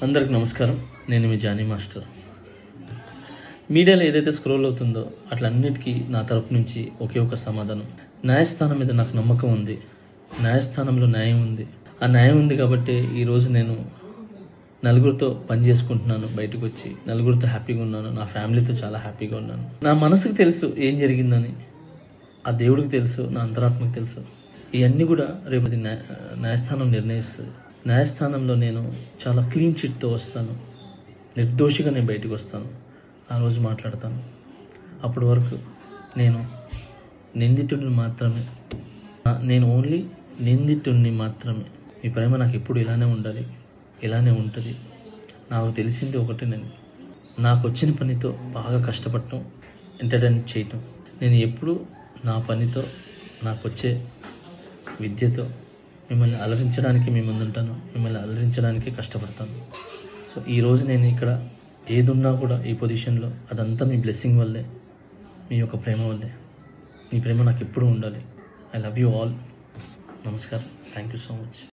అందరికి నమస్కారం. నేను మీ జానీ మాస్టర్. మీడియాలో ఏదైతే స్క్రోల్ అవుతుందో అట్లన్నిటికీ నా తరపు నుంచి ఒకే ఒక సమాధానం. న్యాయస్థానం మీద నాకు నమ్మకం ఉంది. న్యాయస్థానంలో న్యాయం ఉంది. ఆ న్యాయం ఉంది కాబట్టి ఈరోజు నేను నలుగురితో పని చేసుకుంటున్నాను. బయటకు వచ్చి నలుగురితో హ్యాపీగా ఉన్నాను. నా ఫ్యామిలీతో చాలా హ్యాపీగా ఉన్నాను. నా మనసుకు తెలుసు ఏం జరిగిందని, ఆ దేవుడికి తెలుసు, నా అంతరాత్మకు తెలుసు. ఇవన్నీ కూడా రేపు న్యాయస్థానం నిర్ణయిస్తుంది. న్యాయస్థానంలో నేను చాలా క్లీన్ చిట్తో వస్తాను. నిర్దోషిగా నేను బయటకు వస్తాను. ఆ రోజు మాట్లాడతాను. అప్పటి వరకు నేను నిందితుడిని మాత్రమే. నేను ఓన్లీ నిందితుడిని మాత్రమే. మీ ప్రేమ నాకు ఎప్పుడు ఇలానే ఉండాలి, ఇలానే ఉంటుంది. నాకు తెలిసింది ఒకటి, నాకు వచ్చిన పనితో బాగా కష్టపడటం, ఎంటర్టైన్ చేయటం. నేను ఎప్పుడు నా పనితో, నాకు వచ్చే విద్యతో మిమ్మల్ని అలరించడానికి మీ ముందుంటాను. మిమ్మల్ని అలరించడానికి కష్టపడతాను. సో ఈరోజు నేను ఇక్కడ ఏదున్నా కూడా ఈ పొజిషన్లో అదంతా మీ బ్లెస్సింగ్ వల్లే, మీ యొక్క ప్రేమ వల్లే. మీ ప్రేమ నాకు ఎప్పుడూ ఉండాలి. I love you all. నమస్కారం. Thank you so much.